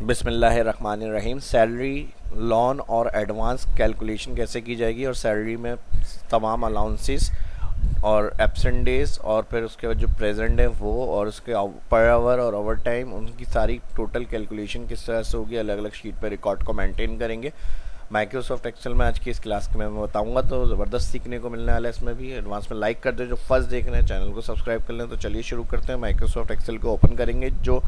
बिस्मिल्लाहिर्रहमानिर्रहीम। Salary, loan और advance calculation कैसे की जाएगी, और सैलरी में तमाम अलाउंसेस और एब्सेंट डेज और फिर उसके बाद जो प्रेजेंट है वो, और उसके पर आवर और ओवर टाइम, उनकी सारी टोटल कैलकुलेशन किस तरह से होगी अलग अलग शीट पर रिकॉर्ड को मेंटेन करेंगे। माइक्रोसॉफ्ट एक्सेल में आज की इस क्लास में मैं बताऊंगा, तो ज़बरदस्त सीखने को मिलने वाला है इसमें भी। एडवांस में लाइक कर दो जो फर्स्ट देख रहे हैं, चैनल को सब्सक्राइब कर लें। तो चलिए शुरू करते हैं। माइक्रोसॉफ्ट एक्सेल को ओपन करेंगे। जो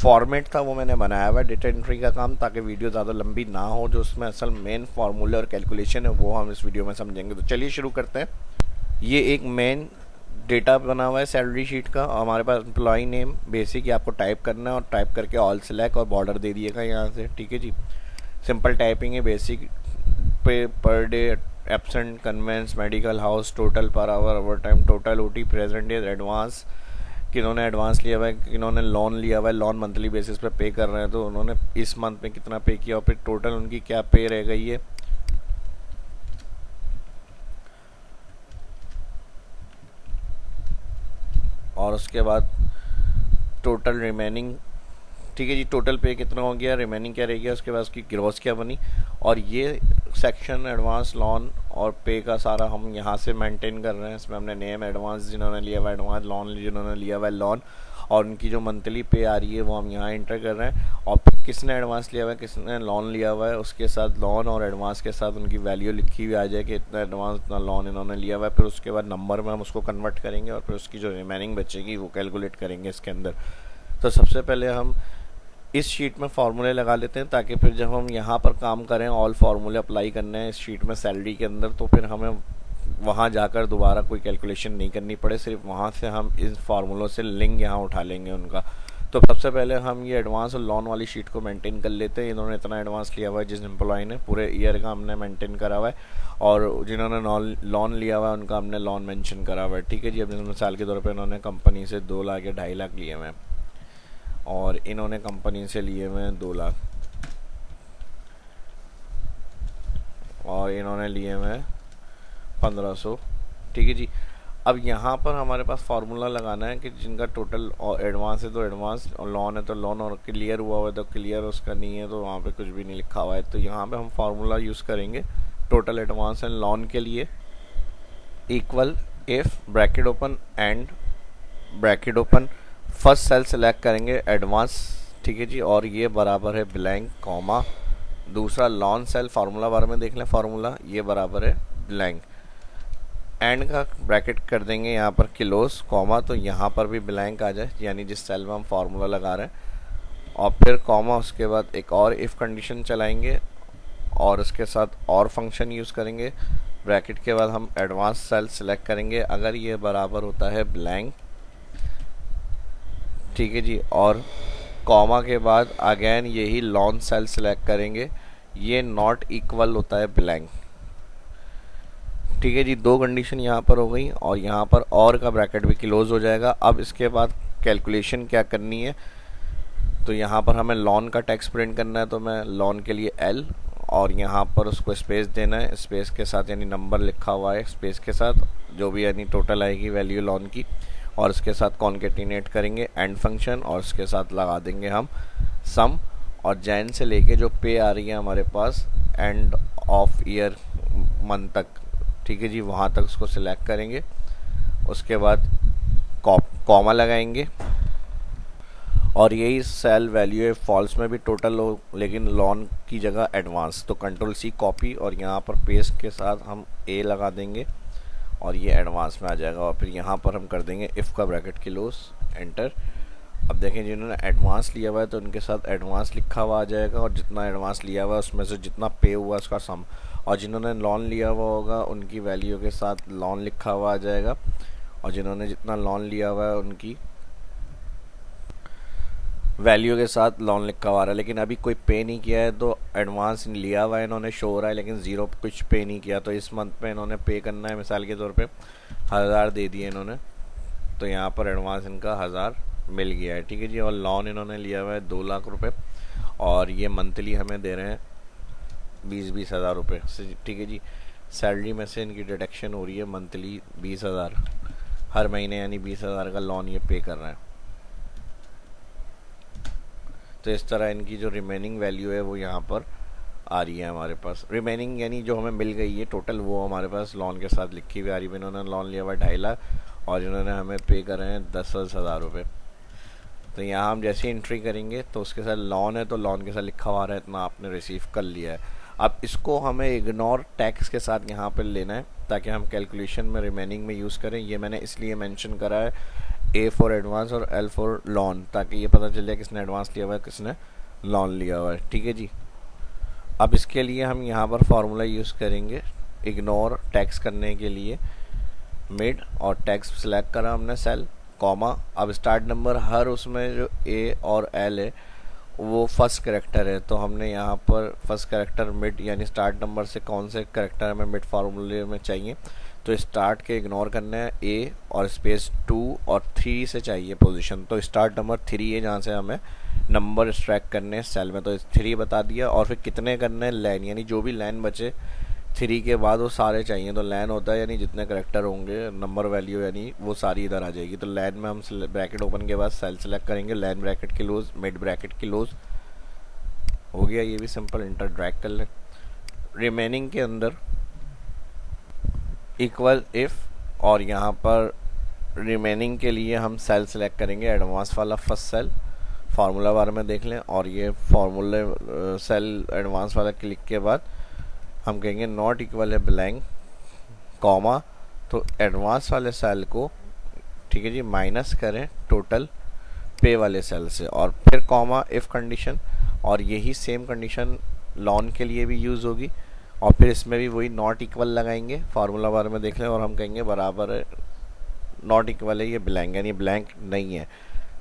फॉर्मेट था वो मैंने बनाया हुआ है डेटा एंट्री का काम, ताकि वीडियो ज़्यादा लंबी ना हो। जो उसमें असल मेन फार्मूले और कैलकुलेशन है वो हम इस वीडियो में समझेंगे। तो चलिए शुरू करते हैं। ये एक मेन डेटा बना हुआ है सैलरी शीट का। हमारे पास एम्प्लॉय नेम बेसिक आपको टाइप करना है, और टाइप करके ऑल सेलेक्ट और बॉर्डर दे दिएगा यहाँ से। ठीक है जी, सिंपल टाइपिंग है। Basic pay per day, absent, conveyance, medical, house, total per hour, over time, total OT, present days, advance, किन्होंने एडवांस लिया हुआ है, किन्होंने लोन लिया हुआ है, लोन मंथली बेसिस पे पे कर रहे हैं तो उन्होंने इस मंथ में कितना पे किया, और फिर टोटल उनकी क्या पे रह गई है। और उसके बाद टोटल रिमेनिंग, ठीक है जी, टोटल पे कितना हो गया, रिमेनिंग क्या रह गया, उसके बाद उसकी ग्रॉस क्या बनी। और ये सेक्शन एडवांस, लोन और पे का सारा हम यहाँ से मेंटेन कर रहे हैं। इसमें हमने नेम, एडवांस जिन्होंने लिया हुआ एडवांस, लोन जिन्होंने लिया हुआ है लोन, और उनकी जो मंथली पे आ रही है वो हम यहाँ इंटर कर रहे हैं। और फिर किसने एडवांस लिया हुआ है, किसने लोन लिया हुआ है, उसके साथ लोन और एडवांस के साथ उनकी वैल्यू लिखी हुई आ जाए कि इतना एडवांस इतना लोन इन्होंने लिया हुआ है। फिर उसके बाद नंबर में हम उसको कन्वर्ट करेंगे, और फिर उसकी जो रिमेनिंग बचेगी वो कैलकुलेट करेंगे इसके अंदर। तो सबसे पहले हम इस शीट में फार्मूले लगा लेते हैं, ताकि फिर जब हम यहाँ पर काम करें, ऑल फार्मूले अप्लाई करने हैं इस शीट में सैलरी के अंदर, तो फिर हमें वहाँ जाकर दोबारा कोई कैलकुलेशन नहीं करनी पड़े। सिर्फ वहाँ से हम इस फार्मूलों से लिंक यहाँ उठा लेंगे उनका। तो सबसे पहले हम ये एडवांस और लोन वाली शीट को मेंटेन कर लेते हैं। इन्होंने इतना एडवांस लिया हुआ है, जिस एम्प्लॉय ने पूरे ईयर का हमने मेंटेन करा हुआ है, और जिन्होंने लोन लिया हुआ है उनका हमने लोन मेंशन करा हुआ है। ठीक है जी। अब मिसाल के तौर पर इन्होंने कंपनी से 2 लाख या 2.5 लाख लिए हुए हैं, और इन्होंने कंपनी से लिए हुए हैं 2 लाख, और इन्होंने लिए हुए हैं 1500। ठीक है जी। अब यहाँ पर हमारे पास फार्मूला लगाना है कि जिनका टोटल एडवांस है तो एडवांस, और लोन है तो लोन, और क्लियर हुआ हुआ है तो क्लियर, उसका नहीं है तो वहाँ पे कुछ भी नहीं लिखा हुआ है। तो यहाँ पे हम फार्मूला यूज़ करेंगे टोटल एडवांस एंड लोन के लिए, equal if bracket open and bracket open, first cell select करेंगे एडवांस। ठीक है जी। और ये बराबर है ब्लैंक, कॉमा, दूसरा लोन सेल, फार्मूला बार में देख लें, फार्मूला ये बराबर है ब्लैंक, एंड का ब्रैकेट कर देंगे यहाँ पर किलोस, कॉमा, तो यहाँ पर भी ब्लैंक आ जाए, यानी जिस सेल में हम फार्मूला लगा रहे हैं, और फिर कॉमा, उसके बाद एक और इफ़ कंडीशन चलाएंगे, और उसके साथ और फंक्शन यूज़ करेंगे। ब्रैकेट के बाद हम एडवांस सेल सेलेक्ट करेंगे, अगर ये बराबर होता है ब्लैंक, ठीक है जी, और कॉमा के बाद अगेन यही लोन सेल सेलेक्ट करेंगे, ये नॉट इक्वल होता है ब्लैंक। ठीक है जी, 2 कंडीशन यहाँ पर हो गई, और यहाँ पर और का ब्रैकेट भी क्लोज हो जाएगा। अब इसके बाद कैलकुलेशन क्या करनी है, तो यहाँ पर हमें लोन का टैक्स प्रिंट करना है, तो मैं लोन के लिए L, और यहाँ पर उसको स्पेस देना है, स्पेस के साथ यानी नंबर लिखा हुआ है स्पेस के साथ, जो भी यानी टोटल आएगी वैल्यू लोन की, और इसके साथ कॉन्केटिनेट करेंगे एंड फंक्शन, और इसके साथ लगा देंगे हम सम, और जैन से लेके जो पे आ रही है हमारे पास एंड ऑफ ईयर मंथ तक, ठीक है जी, वहाँ तक उसको सिलेक्ट करेंगे। उसके बाद कॉमा लगाएंगे, और यही सेल वैल्यू है फॉल्स में भी टोटल हो, लेकिन लोन की जगह एडवांस, तो कंट्रोल C कॉपी, और यहाँ पर पेस्ट के साथ हम A लगा देंगे, और ये एडवांस में आ जाएगा। और फिर यहाँ पर हम कर देंगे इफ़ का ब्रैकेट क्लोज, एंटर। अब देखें जिन्होंने एडवांस लिया हुआ है तो उनके साथ एडवांस लिखा हुआ आ जाएगा, और जितना एडवांस लिया हुआ है उसमें से जितना पे हुआ उसका सम, और जिन्होंने लोन लिया हुआ होगा उनकी वैल्यू के साथ लोन लिखा हुआ आ जाएगा, और जिन्होंने जितना लोन लिया हुआ है उनकी वैल्यू के साथ लोन लिखा हुआ है। लेकिन अभी कोई पे नहीं किया है, तो एडवांस लिया हुआ है इन्होंने शो हो रहा है, लेकिन ज़ीरो कुछ पे नहीं किया, तो इस मंथ पे इन्होंने पे करना है। मिसाल के तौर पे 1000 दे दिए इन्होंने, तो यहाँ पर एडवांस इनका 1000 मिल गया है। ठीक है जी। और लोन इन्होंने लिया हुआ है 2 लाख रुपए, और ये मंथली हमें दे रहे हैं 20-20 हज़ार रुपये। ठीक है जी। सैलरी में से इनकी डिडक्शन हो रही है मंथली 20,000 हर महीने, यानी 20,000 का लोन ये पे कर रहे हैं। तो इस तरह इनकी जो रिमेनिंग वैल्यू है वो यहाँ पर आ रही है हमारे पास। रिमेनिंग यानी जो हमें मिल गई है टोटल, वो हमारे पास लोन के साथ लिखी हुई आ रही है। इन्होंने लोन लिया हुआ 2.5 लाख और इन्होंने हमें पे करे हैं 10,000 रुपये। तो यहाँ हम जैसे एंट्री करेंगे तो उसके साथ लोन है तो लोन के साथ लिखा हुआ है इतना आपने रिसीव कर लिया है। अब इसको हमें इग्नोर टैक्स के साथ यहाँ पर लेना है ताकि हम कैलकुलेशन में रिमेनिंग में यूज़ करें। ये मैंने इसलिए मेंशन करा है A फॉर एडवांस और L फॉर लोन, ताकि ये पता चल जाए किसने एडवांस लिया हुआ है किसने लोन लिया हुआ है। ठीक है जी। अब इसके लिए हम यहाँ पर फार्मूला यूज़ करेंगे इग्नोर टैक्स करने के लिए। मिड और टैक्स सेलेक्ट करा हमने सेल, कॉमा। अब स्टार्ट नंबर हर उसमें जो A और L है वो फर्स्ट करेक्टर है, तो हमने यहाँ पर फर्स्ट करेक्टर मिड यानी स्टार्ट नंबर से कौन से करेक्टर हमें मिड फार्मूले में चाहिए, तो स्टार्ट के इग्नोर करना है A और स्पेस 2 और 3 से चाहिए पोजीशन। तो स्टार्ट नंबर 3 है जहाँ से हमें नंबर एक्सट्रैक्ट करने हैं सेल में, तो 3 बता दिया। और फिर कितने करने हैं लाइन, यानी जो भी लाइन बचे 3 के बाद वो सारे चाहिए। तो लाइन होता है यानी जितने करेक्टर होंगे नंबर वैल्यू यानी वो सारी इधर आ जाएगी। तो लाइन में हम ब्रैकेट ओपन के बाद सेल सेलेक्ट करेंगे, लाइन ब्रैकेट की क्लोज, मिड ब्रैकेट की क्लोज। हो गया ये भी सिंपल, इंटर ड्रैग कर लें। रिमेनिंग के अंदर इक्वल इफ़, और यहाँ पर रिमेनिंग के लिए हम सेल सेलेक्ट करेंगे एडवांस वाला फर्स्ट सेल, फार्मूला बार में देख लें। और ये फार्मूले सेल एडवांस वाला क्लिक के बाद हम कहेंगे नॉट इक्वल है ब्लैंक, कॉमा। तो एडवांस वाले सेल को, ठीक है जी, माइनस करें टोटल पे वाले सेल से, और फिर कॉमा इफ़ कंडीशन। और यही सेम कंडीशन लोन के लिए भी यूज़ होगी। और फिर इसमें भी वही नॉट इक्वल लगाएंगे, फार्मूला बार में देख लें, और हम कहेंगे बराबर है नॉट इक्वल है ये ब्लैंक, यानी ब्लैंक नहीं है।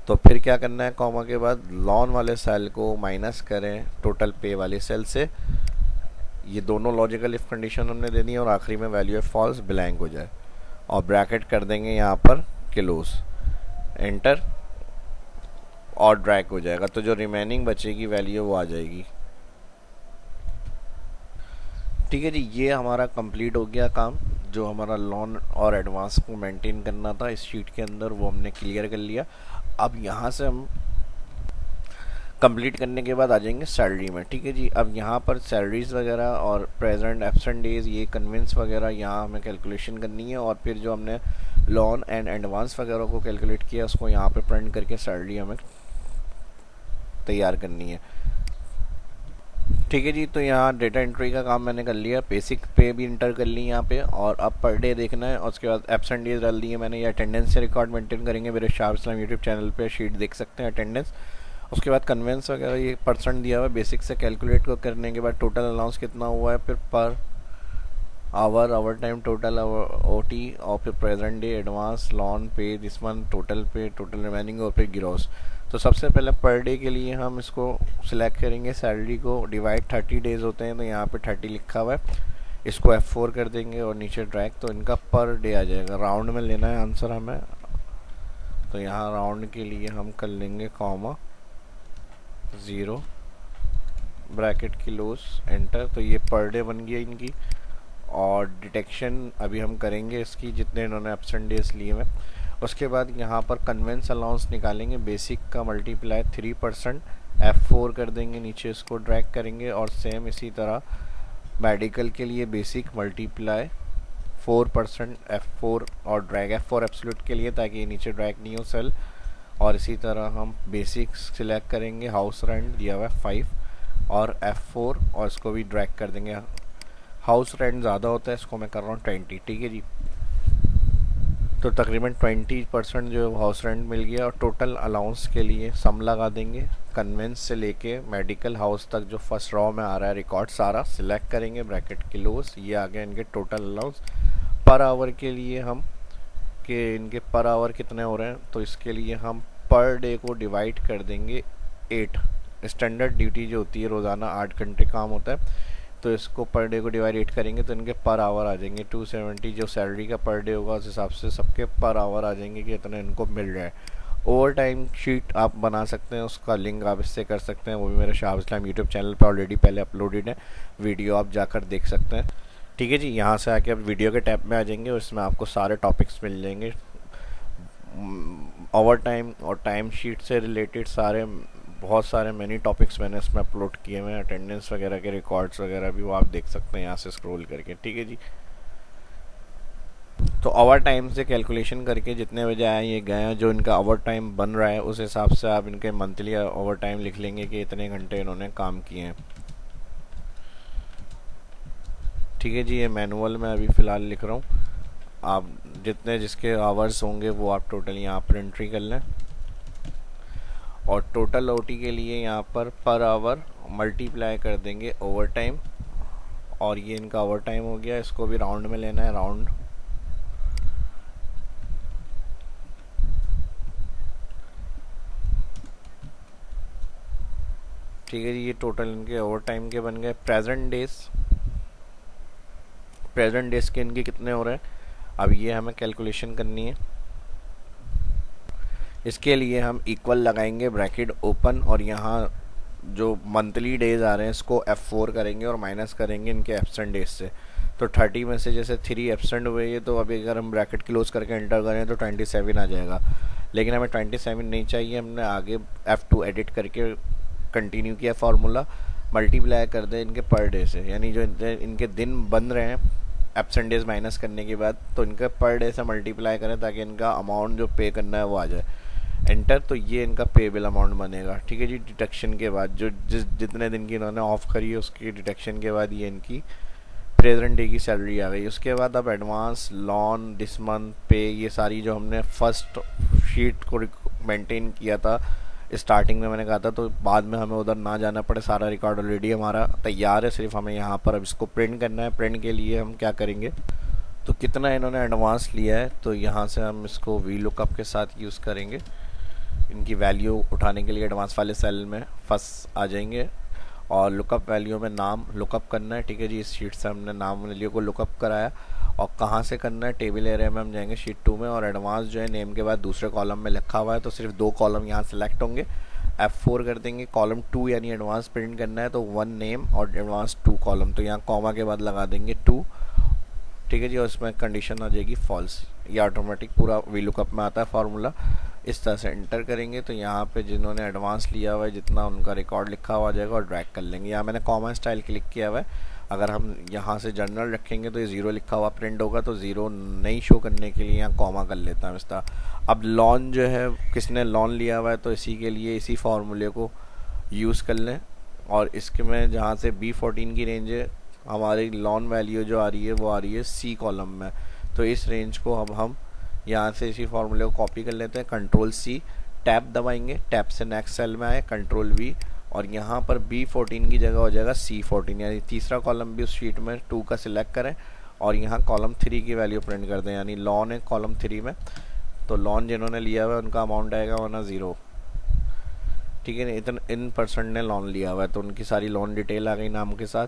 तो फिर क्या करना है, कॉमा के बाद लोन वाले सेल को माइनस करें टोटल पे वाले सेल से। ये दोनों लॉजिकल इफ कंडीशन हमने दे दी, और आखिरी में वैल्यू है फॉल्स, ब्लैंक हो जाए, और ब्रैकेट कर देंगे यहाँ पर क्लोज, एंटर, और ड्रैग हो जाएगा। तो जो रिमेनिंग बचेगी वैल्यू वो आ जाएगी। ठीक है जी, ये हमारा कंप्लीट हो गया काम। जो हमारा लोन और एडवांस को मेंटेन करना था इस शीट के अंदर वो हमने क्लियर कर लिया। अब यहाँ से हम कंप्लीट करने के बाद आ जाएंगे सैलरी में। ठीक है जी, अब यहाँ पर सैलरीज वगैरह और प्रेजेंट एब्सेंट डेज, ये कन्वेंस वगैरह यहाँ हमें कैलकुलेशन करनी है। और फिर जो हमने लोन एंड एडवांस वगैरह को कैलकुलेट किया उसको यहाँ पे प्रिंट करके सैलरी हमें तैयार करनी है। ठीक है जी, तो यहाँ डेटा एंट्री का काम मैंने कर लिया, बेसिक पे भी इंटर कर ली यहाँ पे, और अब पर डे देखना है। और उसके बाद एब्सेंट डेज डाल दिए मैंने। ये अटेंडेंस से रिकॉर्ड मेंटेन करेंगे, मेरे शाह इस्लाम यूट्यूब चैनल पे शीट देख सकते हैं अटेंडेंस। उसके बाद कन्वेंस वगैरह ये % दिया हुआ है, बेसिक से कैलकुलेट को करने के बाद टोटल अलाउंस कितना हुआ है, फिर per hour time, total OT, और फिर प्रेजेंट डे, एडवांस, लोन पे दिस मंथ, टोटल पे, टोटल रिमेनिंग, और फिर ग्रॉस। तो सबसे पहले पर डे के लिए हम इसको सिलेक्ट करेंगे, सैलरी को डिवाइड 30 डेज होते हैं तो यहाँ पे 30 लिखा हुआ है, इसको F4 कर देंगे और नीचे ड्रैग, तो इनका पर डे आ जाएगा। राउंड में लेना है आंसर हमें, तो यहाँ राउंड के लिए हम कर लेंगे कॉमा 0 ब्रैकेट क्लोज, एंटर। तो ये पर डे बन गया इनकी। और डिटेक्शन अभी हम करेंगे इसकी जितने इन्होंने एब्सेंट डेज लिए हुए। उसके बाद यहाँ पर कन्वेंस अलाउंस निकालेंगे, बेसिक का मल्टीप्लाई 3%, F4 कर देंगे, नीचे इसको ड्रैग करेंगे। और सेम इसी तरह मेडिकल के लिए बेसिक मल्टीप्लाई 4%, F4 और ड्रैग, F4 एब्सोल्यूट के लिए ताकि नीचे ड्रैग नहीं हो सेल। और इसी तरह हम बेसिक सिलेक्ट करेंगे, हाउस रेंट दिया हुआ है 5 और F4, और इसको भी ड्रैग कर देंगे। हाउस रेंट ज़्यादा होता है, इसको मैं कर रहा हूँ 20। ठीक है जी, तो तकरीबन 20% जो हाउस रेंट मिल गया। और टोटल अलाउंस के लिए सम लगा देंगे, कन्वेंस से लेके मेडिकल हाउस तक जो फर्स्ट रॉ में आ रहा है रिकॉर्ड सारा सिलेक्ट करेंगे, ब्रैकेट क्लोज। ये आ गया इनके टोटल अलाउंस। पर आवर के लिए हम कि इनके पर आवर कितने हो रहे हैं, तो इसके लिए हम पर डे को डिवाइड कर देंगे 8। स्टैंडर्ड ड्यूटी जो होती है रोज़ाना 8 घंटे काम होता है, तो इसको पर डे को डिवाइड 8 करेंगे तो इनके पर आवर आ जाएंगे 270। जो सैलरी का पर डे होगा उस हिसाब से सबके पर आवर आ जाएंगे कि इतने इनको मिल रहा है। ओवर टाइम शीट आप बना सकते हैं, उसका लिंक आप इससे कर सकते हैं, वो भी मेरे शाह इस्लाम यूट्यूब चैनल पर ऑलरेडी पहले अपलोडेड है, वीडियो आप जाकर देख सकते हैं। ठीक है जी, यहाँ से आके आप वीडियो के टैब में आ जाएंगे और इसमें आपको सारे टॉपिक्स मिल जाएंगे, ओवर टाइम और टाइम शीट से रिलेटेड सारे बहुत सारे मैनी टॉपिक्स मैंने इसमें अपलोड किए हुए हैं, अटेंडेंस वगैरह के रिकॉर्ड्स वगैरह भी वो आप देख सकते हैं यहाँ से स्क्रॉल करके। ठीक है जी। तो ओवर टाइम से कैलकुलेशन करके जितने बजे आए ये गए हैं, जो इनका ओवर टाइम बन रहा है उस हिसाब से आप इनके मंथली ओवर टाइम लिख लेंगे कि इतने घंटे इन्होंने काम किए हैं। ठीक है जी। ये मैनुअल में अभी फ़िलहाल लिख रहा हूँ, आप जितने जिसके आवर्स होंगे वो आप टोटल यहाँ पर एंट्री कर लें। और टोटल ओटी के लिए यहाँ पर आवर मल्टीप्लाई कर देंगे ओवर टाइम, और ये इनका ओवर टाइम हो गया। इसको भी राउंड में लेना है, राउंड। ठीक है जी। ये टोटल इनके ओवर टाइम के बन गए। प्रेजेंट डेज के इनके कितने हो रहे हैं, अब ये हमें कैलकुलेशन करनी है। इसके लिए हम इक्वल लगाएंगे, ब्रैकेट ओपन, और यहाँ जो मंथली डेज आ रहे हैं इसको F4 करेंगे और माइनस करेंगे इनके एब्सेंट डेज से। तो 30 में से जैसे 3 एब्सेंट हुए ये, तो अभी अगर हम ब्रैकेट क्लोज करके एंटर करें तो 27 आ जाएगा, लेकिन हमें 27 नहीं चाहिए। हमने आगे F2 एडिट करके कंटिन्यू किया फार्मूला, मल्टीप्लाई कर दें इनके पर डे से, यानी जो इनके दिन बन रहे हैं एब्सेंट डेज माइनस करने के बाद, तो इनका पर डे से मल्टीप्लाई करें ताकि इनका अमाउंट जो पे करना है वो आ जाए। एंटर, तो ये इनका पेबल अमाउंट बनेगा। ठीक है जी। डिडक्शन के बाद जो जितने दिन की इन्होंने ऑफ करी है उसकी डिडक्शन के बाद ये इनकी प्रेजेंट डे की सैलरी आ गई। उसके बाद अब एडवांस, लॉन, दिस मंथ, पे, ये सारी जो हमने फर्स्ट शीट को मेंटेन किया था स्टार्टिंग में मैंने कहा था, तो बाद में हमें उधर ना जाना पड़े, सारा रिकॉर्ड ऑलरेडी हमारा तैयार है, सिर्फ हमें यहाँ पर अब इसको प्रिंट करना है। प्रिंट के लिए हम क्या करेंगे, तो कितना इन्होंने एडवांस लिया है तो यहाँ से हम इसको वी लुकअप के साथ यूज़ करेंगे। इनकी वैल्यू उठाने के लिए एडवांस वाले सेल में फर्स्ट आ जाएंगे और लुकअप वैल्यू में नाम लुकअप करना है। ठीक है जी। इस शीट से हमने नाम वैल्यू को लुकअप कराया, और कहाँ से करना है, टेबल एरिया में हम जाएंगे शीट 2 में, और एडवांस जो है नेम के बाद दूसरे कॉलम में लिखा हुआ है तो सिर्फ 2 कॉलम यहाँ सेलेक्ट होंगे। F4 कर देंगे, कॉलम 2 यानी एडवांस प्रिंट करना है तो 1 नेम और एडवांस 2 कॉलम, तो यहाँ कॉमा के बाद लगा देंगे 2। ठीक है जी। और इसमें कंडीशन आ जाएगी फॉल्स। ये ऑटोमेटिक पूरा वी लुकअप में आता है फार्मूला। इस तरह से एंटर करेंगे तो यहाँ पे जिन्होंने एडवांस लिया हुआ है जितना उनका रिकॉर्ड लिखा हुआ आ जाएगा, और ड्रैग कर लेंगे। यहाँ मैंने कॉमा स्टाइल क्लिक किया हुआ है, अगर हम यहाँ से जनरल रखेंगे तो ये 0 लिखा हुआ प्रिंट होगा, तो 0 नहीं शो करने के लिए यहाँ कॉमा कर लेता है इस तरह। अब लॉन जो है, किसने लॉन लिया हुआ है तो इसी के लिए इसी फार्मूले को यूज़ कर लें, और इसके में जहाँ से B14 की रेंज है, हमारी लॉन वैल्यू जो आ रही है वो आ रही है C कॉलम में, तो इस रेंज को अब हम यहाँ से इसी फार्मूले को कॉपी कर लेते हैं। कंट्रोल C, टैब दबाएंगे, टैब से नेक्स्ट सेल में आए, कंट्रोल V, और यहाँ पर B14 की जगह हो जाएगा C14, यानी तीसरा कॉलम भी उस शीट में 2 का सिलेक्ट करें और यहाँ कॉलम 3 की वैल्यू प्रिंट कर दें, यानी लॉन है कॉलम 3 में, तो लॉन जिन्होंने लिया हुआ है उनका अमाउंट आएगा वरना 0। ठीक है। इतना इन पर्सन ने लॉन लिया हुआ है तो उनकी सारी लॉन डिटेल आ गई नाम के साथ।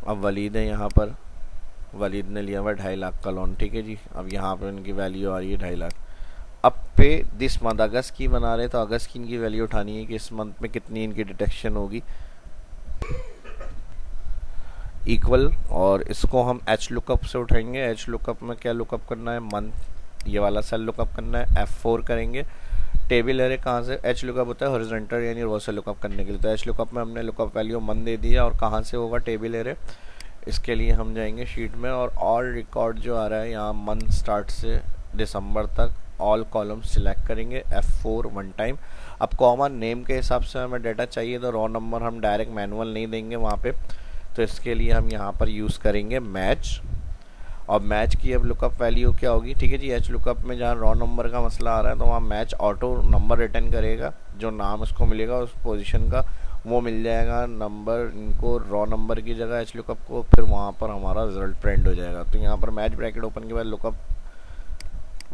अब वलीद है, यहाँ पर वलीद ने लिया हुआ 2.5 लाख का लोन। ठीक है जी। अब यहाँ पर इनकी वैल्यू आ रही है 2.5 लाख। अब पे दिस मंथ, अगस्त की बना रहे तो अगस्त की इनकी वैल्यू उठानी है कि इस मंथ में कितनी इनकी डिटेक्शन होगी, इक्वल, और इसको हम एच लुकअप से उठाएंगे। एच लुकअप में क्या लुकअप करना है, मंथ, ये वाला सेल लुकअप करना है। F4 करेंगे। टेबल एरे कहाँ से, एच लुकअप होता है हॉरिजॉन्टल यानी रो से लुकअप करने के लिए, तो एच लुकअप में हमने लुकअप वैल्यू मंथ दे दिया, और कहाँ से होगा टेबल एरे, इसके लिए हम जाएंगे शीट में, और ऑल रिकॉर्ड जो आ रहा है यहाँ मंथ स्टार्ट से दिसंबर तक ऑल कॉलम सिलेक्ट करेंगे, F4 1 टाइम। अब कॉमन नेम के हिसाब से हमें डाटा चाहिए तो रॉ नंबर हम डायरेक्ट मैनुअल नहीं देंगे वहाँ पे, तो इसके लिए हम यहाँ पर यूज़ करेंगे मैच, और मैच की अब लुकअप वैल्यू क्या होगी। ठीक है जी। एच लुकअप में जहाँ रॉ नंबर का मसला आ रहा है तो वहाँ मैच ऑटो नंबर रिटर्न करेगा, जो नाम उसको मिलेगा उस पोजीशन का वो मिल जाएगा नंबर इनको रॉ नंबर की जगह एच लुकअप को, फिर वहाँ पर हमारा रिजल्ट प्रिंट हो जाएगा। तो यहाँ पर मैच ब्रैकेट ओपन के बाद लुकअप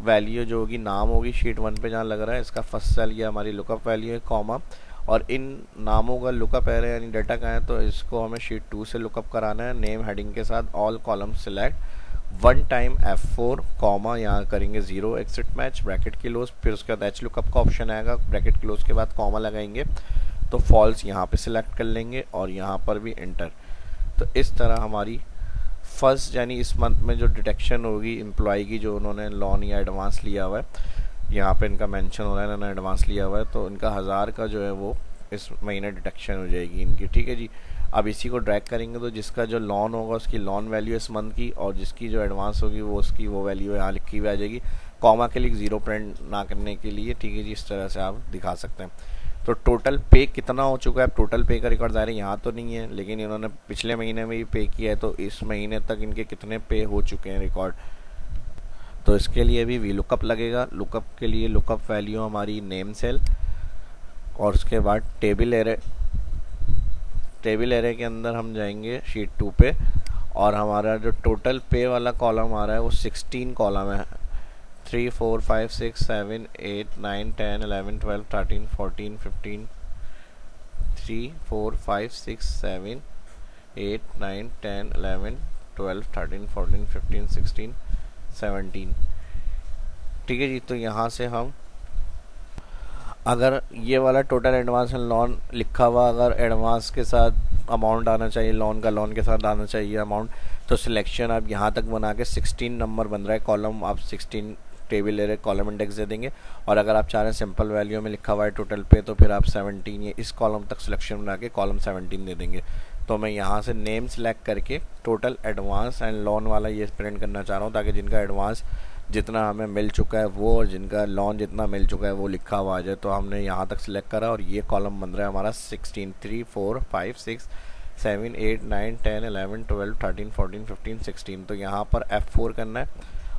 वैल्यू जो होगी नाम होगी शीट 1 पे जहाँ लग रहा है, इसका फर्स्ट सेल ये हमारी लुकअप वैल्यू है, कॉमा, और इन नामों का लुकअप एरे यानी डाटा का है तो इसको हमें शीट 2 से लुकअप कराना है नेम हेडिंग के साथ, all column select 1 time F4 comma, यहाँ करेंगे 0 एक्सिट मैच ब्रैकेट क्लोज, फिर उसके बाद एच लुकअप का ऑप्शन आएगा, ब्रैकेट क्लोज के बाद कॉमा लगाएंगे तो फॉल्स यहाँ पे सिलेक्ट कर लेंगे, और यहाँ पर भी एंटर। तो इस तरह हमारी फर्स्ट यानी इस मंथ में जो डिटेक्शन होगी एम्प्लॉय की जो उन्होंने लोन या एडवांस लिया हुआ है यहाँ पे इनका मेंशन हो रहा है, इन्होंने एडवांस लिया हुआ है, तो इनका 1000 का जो है वो इस महीने डिडक्शन हो जाएगी इनकी, ठीक है जी। अब इसी को ड्रैग करेंगे तो जिसका जो लोन होगा उसकी लोन वैल्यू इस मंथ की, और जिसकी जो एडवांस होगी वो उसकी वो वैल्यू यहाँ लिखी हुई आ जाएगी, कॉमा के लिए जीरो प्रिंट ना करने के लिए, ठीक है जी। इस तरह से आप दिखा सकते हैं। तो टोटल पे कितना हो चुका है, टोटल पे का रिकॉर्ड ज़ाहिर यहाँ तो नहीं है, लेकिन इन्होंने पिछले महीने में भी पे किया है, तो इस महीने तक इनके कितने पे हो चुके हैं रिकॉर्ड। तो इसके लिए भी वी लुकअप लगेगा। लुकअप के लिए लुकअप वैल्यू हमारी नेम सेल, और उसके बाद टेबल एरे। टेबल एरे के अंदर हम जाएंगे शीट 2 पे, और हमारा जो टोटल पे वाला कॉलम आ रहा है वो 16 कॉलम है। 3 4 5 6 7 8 9 10 11 12 13 14 15 3 4 5 6 7 8 9 10 11 12 13 14 15 16 17, ठीक है जी। तो यहाँ से हम अगर ये वाला टोटल एडवांस एंड लोन लिखा हुआ, अगर एडवांस के साथ अमाउंट आना चाहिए, लोन का लोन के साथ आना चाहिए अमाउंट, तो सिलेक्शन आप यहाँ तक बना के 16 नंबर बन रहा है कॉलम, आप 16 टेबल एरे कॉलम इंडेक्स दे देंगे। और अगर आप चाह रहे हैं सिंपल वैल्यू में लिखा हुआ है टोटल पे, तो फिर आप 17 ये इस कॉलम तक सिलेक्शन बना के कॉलम 17 दे देंगे। तो मैं यहाँ से नेम सेलेक्ट करके टोटल एडवांस एंड लोन वाला ये प्रिंट करना चाह रहा हूँ, ताकि जिनका एडवांस जितना हमें मिल चुका है वो, और जिनका लोन जितना मिल चुका है वो लिखा हुआ आ जाए। तो हमने यहाँ तक सिलेक्ट करा, और ये कॉलम बन रहा है हमारा 16 3 4 5 6 7 8 9 10 11 12 13 14 15 16। तो यहाँ पर F4 करना है,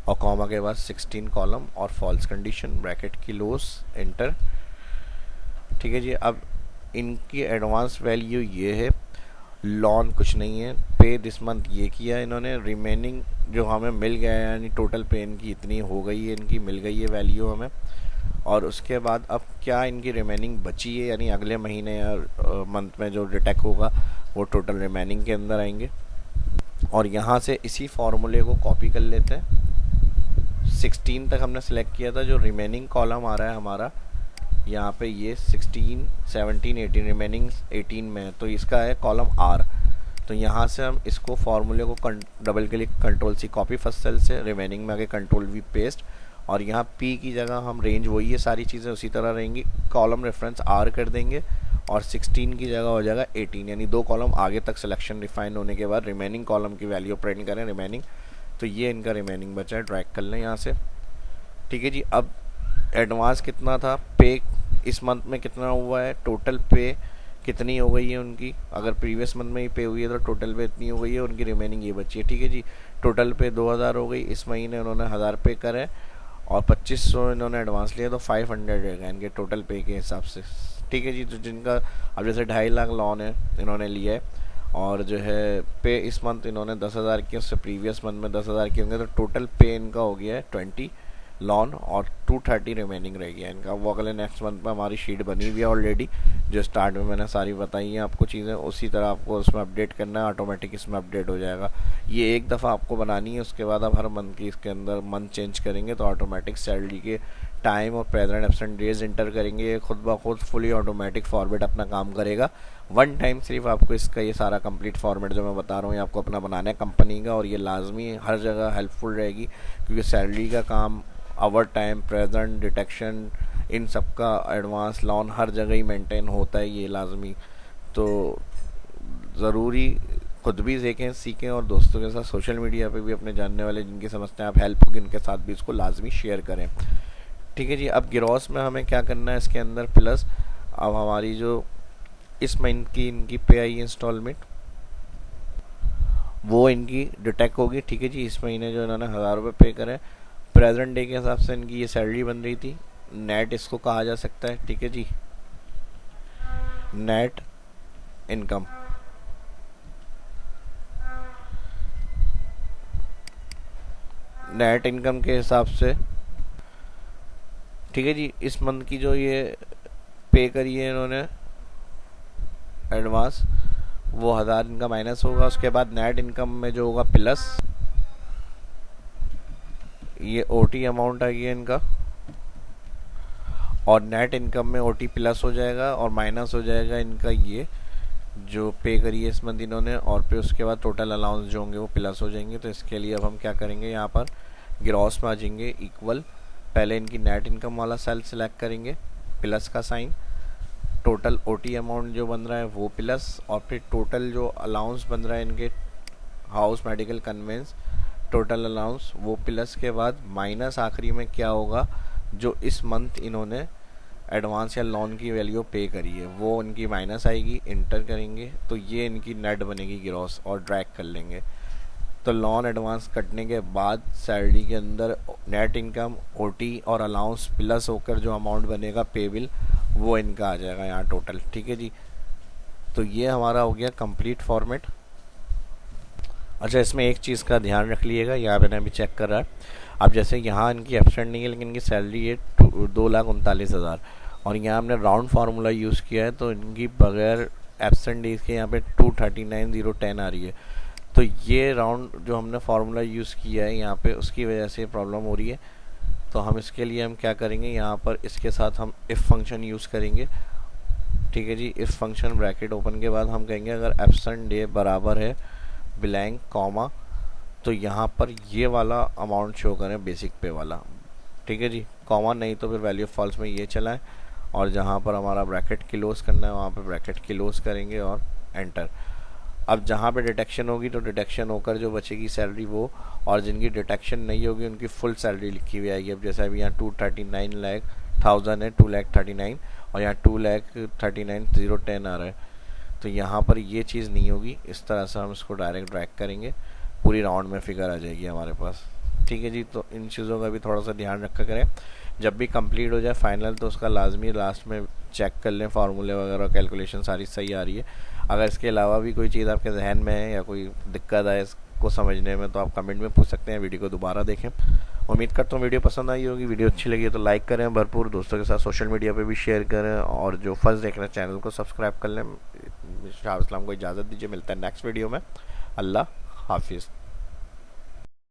और कॉमा के बाद 16 कॉलम और फॉल्स कंडीशन ब्रैकेट की क्लोज एंटर, ठीक है जी। अब इनकी एडवांस वैल्यू ये है, लोन कुछ नहीं है, पे दिस मंथ ये किया इन्होंने, रिमेनिंग जो हमें मिल गया है यानी टोटल पे इनकी इतनी हो गई है, इनकी मिल गई है वैल्यू हमें। और उसके बाद अब क्या इनकी रिमेनिंग बची है, यानी अगले महीने या मंथ में जो डिटेक्ट होगा वो टोटल रिमेनिंग के अंदर आएंगे। और यहाँ से इसी फॉर्मूले को कॉपी कर लेते हैं। 16 तक हमने सेलेक्ट किया था, जो रिमेनिंग कॉलम आ रहा है हमारा यहाँ पे ये 16 17 18 रिमेनिंग 18 में है, तो इसका है कॉलम R। तो यहाँ से हम इसको फॉर्मूले को double click control C copy first cell से, रिमेनिंग में आगे कंट्रोल V पेस्ट, और यहाँ P की जगह हम रेंज वही है, सारी चीज़ें उसी तरह रहेंगी, कॉलम रेफरेंस R कर देंगे, और 16 की जगह हो जाएगा 18, यानी 2 कॉलम आगे तक सिलेक्शन रिफाइन होने के बाद रिमेनिंग कॉलम की वैल्यू प्रिंट करें रिमेनिंग। तो ये इनका रिमेनिंग बचा है, ड्रैग कर लें यहाँ से, ठीक है जी। अब एडवांस कितना था, पे इस मंथ में कितना हुआ है, टोटल पे कितनी हो गई है उनकी, अगर प्रीवियस मंथ में ही पे हुई है तो टोटल पे इतनी हो गई है, उनकी रिमेनिंग ये बची है, ठीक है जी। टोटल पे 2000 हो गई, इस महीने उन्होंने 1000 पे करे और 2500 इन्होंने एडवांस लिया, तो 500 रहेगा इनके टोटल पे के हिसाब से, ठीक है जी। तो जिनका अब जैसे 2.5 लाख लोन है इन्होंने लिया है, और जो है पे इस मंथ इन्होंने 10,000 की, उससे प्रीवियस मंथ में 10,000 के होंगे, तो टोटल पे इनका हो गया है 20 लोन, और 230 रिमेनिंग रह गया इनका। वो अगले नेक्स्ट मंथ में हमारी शीट बनी हुई है ऑलरेडी, जो स्टार्ट में मैंने सारी बताई हैं आपको चीज़ें, उसी तरह आपको उसमें अपडेट करना है, ऑटोमेटिक इसमें अपडेट हो जाएगा। ये एक दफ़ा आपको बनानी है, उसके बाद आप हर मंथ की इसके अंदर मंथ चेंज करेंगे तो ऑटोमेटिक सैलरी के टाइम और प्रेजेंट एब्सेंट डेज इंटर करेंगे, ये खुद ब खुद फुली ऑटोमेटिक फॉर्मेट अपना काम करेगा। वन टाइम सिर्फ आपको इसका ये सारा कंप्लीट फॉर्मेट जो मैं बता रहा हूँ ये आपको अपना बनाना है कंपनी का, और ये लाजमी हर जगह हेल्पफुल रहेगी, क्योंकि सैलरी का काम आवर टाइम प्रेजेंट डिटेक्शन इन सब का एडवांस लोन हर जगह ही मेंटेन होता है, ये लाजमी। तो ज़रूरी खुद भी देखें सीखें, और दोस्तों के साथ सोशल मीडिया पे भी अपने जानने वाले जिनकी समझते हैं आप हेल्प होगी उनके साथ भी इसको लाजमी शेयर करें, ठीक है जी। अब ग्रॉस में हमें क्या करना है इसके अंदर प्लस, अब हमारी जो इस महीने की इनकी पे आई इंस्टॉलमेंट वो इनकी डिटेक्ट होगी, ठीक है जी। इस महीने जो इन्होंने 1000 रुपये पे करे, प्रेजेंट डे के हिसाब से इनकी ये सैलरी बन रही थी, नेट इसको कहा जा सकता है, ठीक है जी, नेट इनकम। नेट इनकम के हिसाब से, ठीक है जी, इस मंथ की जो ये पे करी है इन्होंने एडवांस, वो 1000 इनका माइनस होगा, उसके बाद नेट इनकम में जो होगा प्लस, ये ओटी अमाउंट आ गया इनका, और नेट इनकम में ओटी प्लस हो जाएगा, और माइनस हो जाएगा इनका ये जो पे करी है इस मंथ इन्होंने, और फिर उसके बाद टोटल अलाउंस जो होंगे वो प्लस हो जाएंगे। तो इसके लिए अब हम क्या करेंगे, यहाँ पर ग्रॉस में आ जाएंगे इक्वल पहले इनकी नेट इनकम वाला सेल सिलेक्ट करेंगे, प्लस का साइन, टोटल ओटी अमाउंट जो बन रहा है वो प्लस, और फिर टोटल जो अलाउंस बन रहा है इनके house medical conveyance total allowance वो प्लस के बाद माइनस आखिरी में क्या होगा, जो इस मंथ इन्होंने एडवांस या लोन की वैल्यू पे करी है वो इनकी माइनस आएगी, इंटर करेंगे तो ये इनकी नेट बनेगी ग्रॉस, और ड्रैग कर लेंगे तो लोन एडवांस कटने के बाद सैलरी के अंदर नेट इनकम ओटी और अलाउंस प्लस होकर जो अमाउंट बनेगा पे बिल वो इनका आ जाएगा यहाँ टोटल। ठीक है जी, तो ये हमारा हो गया कंप्लीट फॉर्मेट। अच्छा, इसमें एक चीज़ का ध्यान रख लीजिएगा, यहाँ मैंने अभी चेक कर रहा है, अब जैसे यहाँ इनकी एब्सेंट नहीं है लेकिन इनकी सैलरी है 2,39,000 और यहाँ हमने राउंड फार्मूला यूज़ किया है तो इनकी बगैर एब्सेंट डेज के यहाँ पे 239,010 आ रही है। तो ये राउंड जो हमने फार्मूला यूज़ किया है यहाँ पे उसकी वजह से प्रॉब्लम हो रही है। तो हम इसके लिए हम क्या करेंगे, यहाँ पर इसके साथ हम इफ़ फंक्शन यूज़ करेंगे। ठीक है जी, इफ़ फंक्शन ब्रैकेट ओपन के बाद हम कहेंगे अगर एब्सेंट डे बराबर है ब्लैंक कॉमा, तो यहाँ पर ये वाला अमाउंट शो करें बेसिक पे वाला। ठीक है जी, कॉमा नहीं तो फिर वैल्यू फॉल्स में ये चलाएं, और जहाँ पर हमारा ब्रैकेट क्लोज करना है वहाँ पे ब्रैकेट क्लोज करेंगे और एंटर। अब जहाँ पे डिटेक्शन होगी तो डिटेक्शन होकर जो बचेगी सैलरी वो, और जिनकी डिटेक्शन नहीं होगी उनकी फुल सैलरी लिखी हुई आएगी। अब जैसे अभी यहाँ 239,000 है, 2,39,000 और यहाँ 2,39,010 आ रहा है, तो यहाँ पर ये चीज़ नहीं होगी। इस तरह से हम इसको डायरेक्ट ड्रैग करेंगे, पूरी राउंड में फिगर आ जाएगी हमारे पास। ठीक है जी, तो इन चीज़ों का भी थोड़ा सा ध्यान रखा करें। जब भी कंप्लीट हो जाए फाइनल तो उसका लाजमी लास्ट में चेक कर लें फार्मूले वगैरह कैलकुलेशन सारी सही आ रही है। अगर इसके अलावा भी कोई चीज़ आपके जहन में है या कोई दिक्कत है इसको समझने में तो आप कमेंट में पूछ सकते हैं, वीडियो को दोबारा देखें। उम्मीद करता हूँ वीडियो पसंद आई होगी। वीडियो अच्छी लगी तो लाइक करें भरपूर, दोस्तों के साथ सोशल मीडिया पे भी शेयर करें, और जो फर्स्ट देख रहे हैं चैनल को सब्सक्राइब कर लें। शाह इस्लाम को इजाज़त दीजिए, मिलता है नेक्स्ट वीडियो में। अल्लाह हाफिज़।